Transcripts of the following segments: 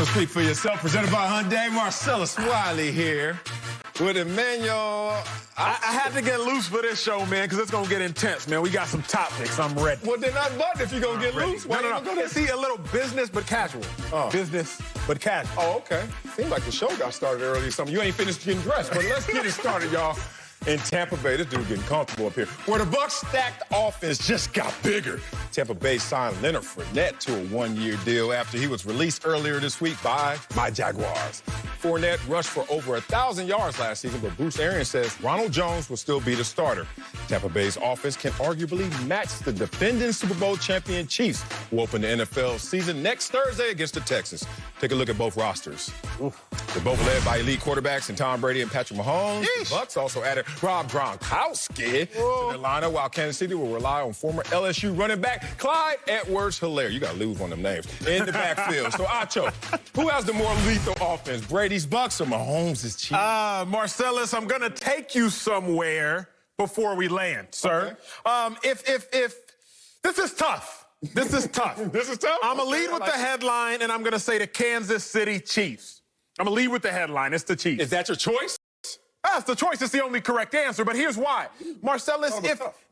So speak for yourself. Presented by Hyundai. Marcellus Wiley here with Emmanuel. I had to get loose for this show, man, because it's going to get intense, man. We got some topics. I'm ready. Well, then not button if you're going to get loose. No. See, a little business but casual. Business but casual. Oh, okay. Seems like the show got started early or something. You ain't finished getting dressed, but let's get it started, y'all. In Tampa Bay, this dude getting comfortable up here, where the Bucs stacked offense just got bigger. Tampa Bay signed Leonard Fournette to a one-year deal after he was released earlier this week by my Jaguars. Fournette rushed for over 1,000 yards last season, but Bruce Arians says Ronald Jones will still be the starter. Tampa Bay's offense can arguably match the defending Super Bowl champion Chiefs, who open the NFL season next Thursday against the Texans. Take a look at both rosters. They're both led by elite quarterbacks in Tom Brady and Patrick Mahomes. The Bucs also added Rob Gronkowski to the lineup, while Kansas City will rely on former LSU running back Clyde Edwards-Helaire. You got to lose one of them names. In the backfield. So, Acho, who has the more lethal offense, Brady's Bucs or Mahomes' Chiefs? Marcellus, I'm going to take you somewhere before we land, sir. Okay. If this is tough. This is tough. This is tough? I'm going to lead with the headline, and I'm going to say the Kansas City Chiefs. I'm going to lead with the headline. It's the Chiefs. Is that your choice? That's the choice. It's the only correct answer, but here's why. Marcellus,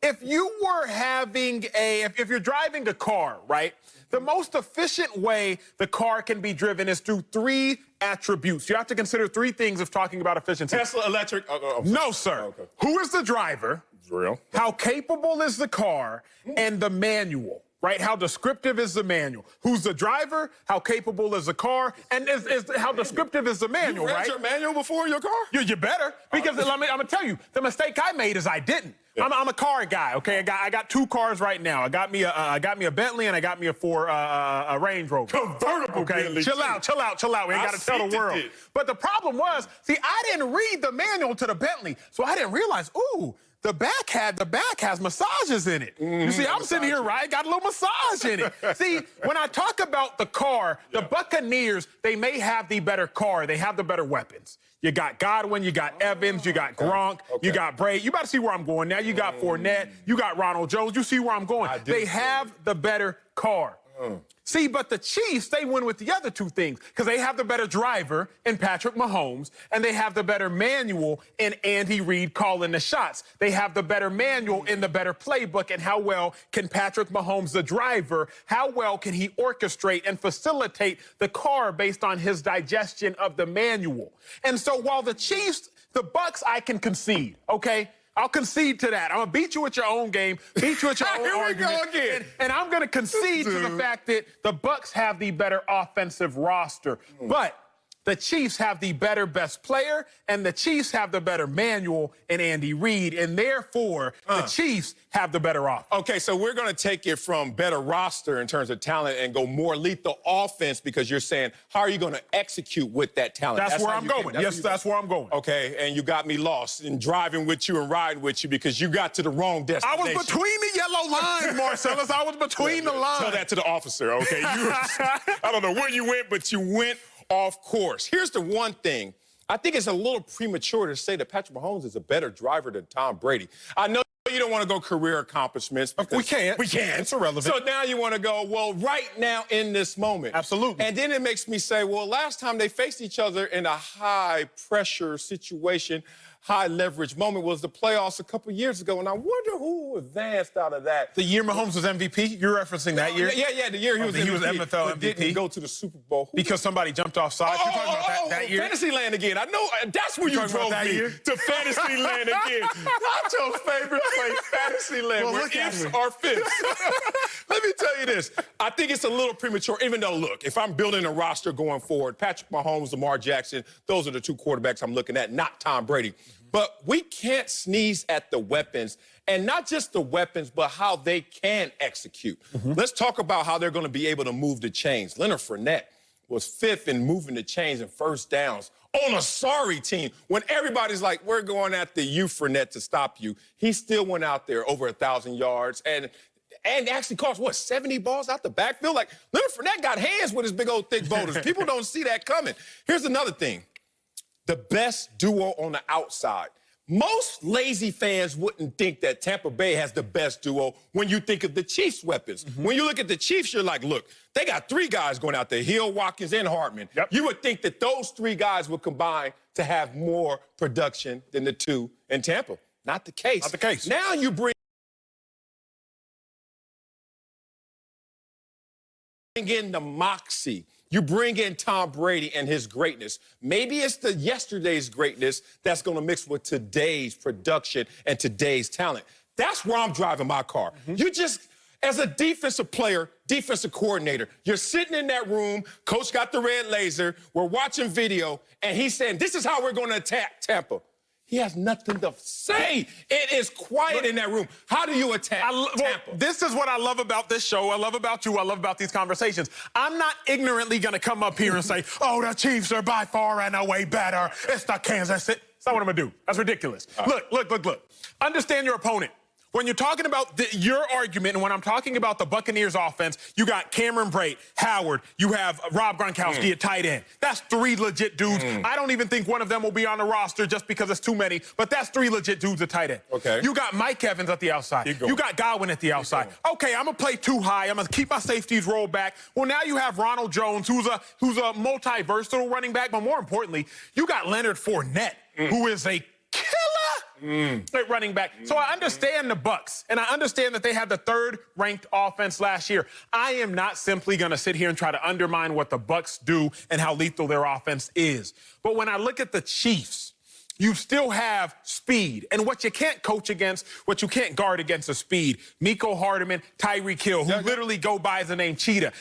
if you were having if you're driving a car, right, the most efficient way the car can be driven is through three attributes. You have to consider three things if talking about efficiency. Tesla, electric. No, sir. Okay. Who is the driver? Real. How capable is the car? And the manual. Right? How descriptive is the manual? Who's the driver? How capable is the car? And how descriptive is the manual, you read right? your manual before your car? You better, because I'm going to tell you, the mistake I made is I didn't. Yeah. I'm a car guy, okay? I got two cars right now. I got me a Bentley and I got me a Range Rover. Convertible Bentley. Chill out. We ain't got to tell the world. But the problem was, see, I didn't read the manual to the Bentley, so I didn't realize, ooh, the back has massages in it. You see, I'm sitting here, right? Got a little massage in it. See, when I talk about the car, the Buccaneers, they may have the better car. They have the better weapons. You got Godwin, you got Evans, you got Gronk, you got Brady. You about to see where I'm going now. You got Fournette, you got Ronald Jones. You see where I'm going. They have the better car. See, but the Chiefs, they win with the other two things because they have the better driver in Patrick Mahomes, and they have the better manual in Andy Reid calling the shots. They have the better manual in the better playbook, and how well can Patrick Mahomes, the driver, how well can he orchestrate and facilitate the car based on his digestion of the manual? And so while the Chiefs, the Bucs, I can concede, okay? I'll concede to that. I'm going to beat you at your own game, beat you at your own argument. Here we go again. And I'm going to concede to the fact that the Bucs have the better offensive roster. But the Chiefs have the better best player, and the Chiefs have the better manual in Andy Reid, and therefore the Chiefs have the better offense. Okay, so we're going to take it from better roster in terms of talent and go more lethal offense because you're saying, how are you going to execute with that talent? That's where I'm going. Yes, that's where I'm going. Okay, and you got me lost in driving with you and riding with you because you got to the wrong destination. I was between the yellow lines, Marcellus. I was between the lines. Tell that to the officer, okay? I don't know where you went, but you went off course. Here's the one thing. I think it's a little premature to say that Patrick Mahomes is a better driver than Tom Brady. I know you don't want to go career accomplishments. We can't. It's irrelevant. So now you want to go, well, right now in this moment. Absolutely. And then it makes me say, well, last time they faced each other in a high-pressure situation, high-leverage moment was the playoffs a couple years ago, and I wonder who advanced out of that. The year Mahomes was MVP? You're referencing that year? Yeah, the year he was MVP. He was NFL MVP. Didn't go to the Super Bowl. Because somebody jumped off sides? You're talking about that year? Fantasyland again. I know. That's where you drove me to Fantasyland again. Nacho's favorite place, Fantasyland, where ifs are fifths. Let me tell you this. I think it's a little premature, even though, look, if I'm building a roster going forward, Patrick Mahomes, Lamar Jackson, those are the two quarterbacks I'm looking at, not Tom Brady. But we can't sneeze at the weapons, and not just the weapons, but how they can execute. Let's talk about how they're going to be able to move the chains. Leonard Fournette was fifth in moving the chains and first downs on a sorry team. When everybody's like, we're going after you, Fournette, to stop you, he still went out there over 1,000 yards and actually caught, 70 balls out the backfield? Like, Leonard Fournette got hands with his big old thick boulders. People don't see that coming. Here's another thing. The best duo on the outside, Most lazy fans wouldn't think that Tampa Bay has the best duo when you think of the Chiefs' weapons. When you look at the Chiefs, you're like, look, they got 3 guys going out there, Hill, Watkins, and Hartman. You would think that those 3 guys would combine to have more production than the 2 in Tampa. Not the case. Not the case. Now you bring in the moxie. You bring in Tom Brady and his greatness. Maybe it's the yesterday's greatness that's going to mix with today's production and today's talent. That's where I'm driving my car. You just, as a defensive player, defensive coordinator, you're sitting in that room, coach got the red laser, we're watching video, and he's saying, this is how we're going to attack Tampa. He has nothing to say. It is quiet in that room. How do you attack Tampa? This is what I love about this show. I love about you. I love about these conversations. I'm not ignorantly going to come up here and say, oh, the Chiefs are by far and away better. It's the Kansas City. That's not what I'm going to do. That's ridiculous. Look. Understand your opponent. When you're talking about your argument, and when I'm talking about the Buccaneers offense, you got Cameron Brate, Howard, you have Rob Gronkowski at tight end. That's 3 legit dudes. I don't even think one of them will be on the roster just because it's too many, but that's 3 legit dudes at tight end. Okay. You got Mike Evans at the outside. You got Godwin at the outside. Okay, I'm going to play too high. I'm going to keep my safeties rolled back. Well, now you have Ronald Jones, who's a multi-versatile running back, but more importantly, you got Leonard Fournette, who is a killer at running back. So I understand the Bucs, and I understand that they had the 3rd-ranked offense last year. I am not simply going to sit here and try to undermine what the Bucs do and how lethal their offense is. But when I look at the Chiefs, you still have speed. And what you can't coach against, what you can't guard against is speed. Miko Hardman, Tyreek Hill, who literally go by the name Cheetah.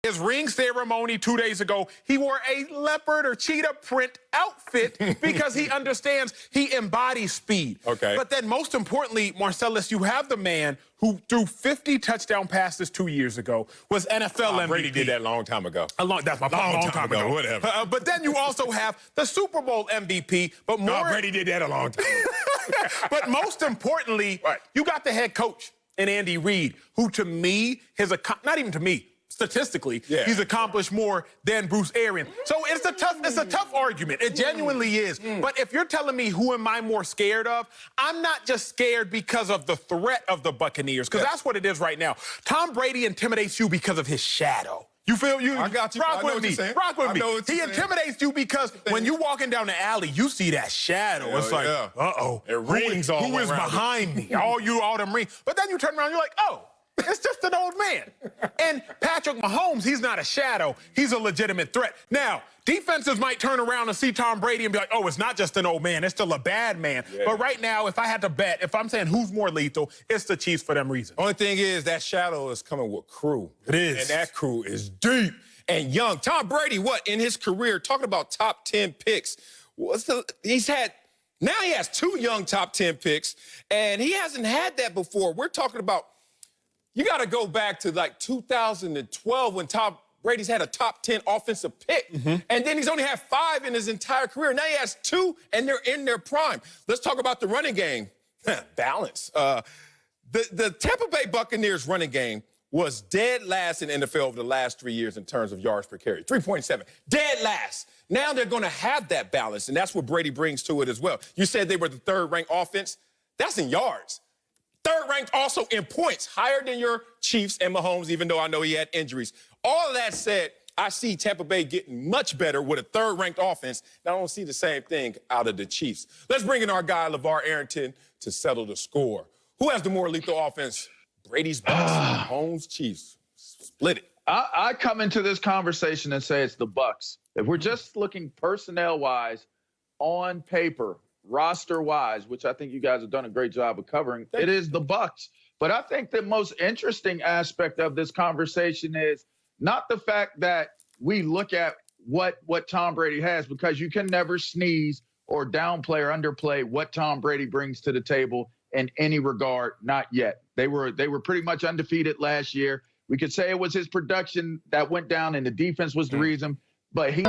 His ring ceremony 2 days ago, he wore a leopard or cheetah print outfit because he understands he embodies speed. Okay. But then most importantly, Marcellus, you have the man who threw 50 touchdown passes 2 years ago, was NFL MVP. Brady did that a long time ago. That's my point. Long time ago. Whatever. But then you also have the Super Bowl MVP. But more. No, Brady did that a long time ago. But most importantly, you got the head coach in Andy Reid, who to me, not even to me, statistically, he's accomplished more than Bruce Arians. So it's a tough argument. It genuinely is. But if you're telling me who am I more scared of, I'm not just scared because of the threat of the Buccaneers, because that's what it is right now. Tom Brady intimidates you because of his shadow. You feel you? I got you. Rock with me. Rock with me. He intimidates you because when you walking down the alley, you see that shadow. It's like, uh-oh. It rings all around. Who is behind me? All them rings. But then you turn around, you're like, oh. It's just an old man. And Patrick Mahomes, he's not a shadow. He's a legitimate threat. Now, defenses might turn around and see Tom Brady and be like, oh, it's not just an old man. It's still a bad man. But right now, if I had to bet, if I'm saying who's more lethal, it's the Chiefs for them reasons. Only thing is that shadow is coming with crew. It is. And that crew is deep and young. Tom Brady, in his career, talking about top 10 picks, he has 2 young top 10 picks, and he hasn't had that before. We're talking about, you got to go back to like 2012 when Tom Brady's had a top 10 offensive pick. And then he's only had 5 in his entire career. Now he has 2, and they're in their prime. Let's talk about the running game. Balance. The Tampa Bay Buccaneers running game was dead last in NFL over the last 3 years in terms of yards per carry. 3.7. Dead last. Now they're going to have that balance, and that's what Brady brings to it as well. You said they were the 3rd-ranked offense. That's in yards. 3rd-ranked also in points, higher than your Chiefs and Mahomes, even though I know he had injuries. All of that said, I see Tampa Bay getting much better with a 3rd-ranked offense. And I don't see the same thing out of the Chiefs. Let's bring in our guy, Lavar Arrington, to settle the score. Who has the more lethal offense? Brady's Bucs, Mahomes, Chiefs. Split it. I come into this conversation and say it's the Bucs. If we're just looking personnel-wise, on paper, roster-wise, which I think you guys have done a great job of covering, it is the Bucs. But I think the most interesting aspect of this conversation is not the fact that we look at what Tom Brady has, because you can never sneeze or downplay or underplay what Tom Brady brings to the table in any regard. Not yet. They were pretty much undefeated last year. We could say it was his production that went down and the defense was the reason, but he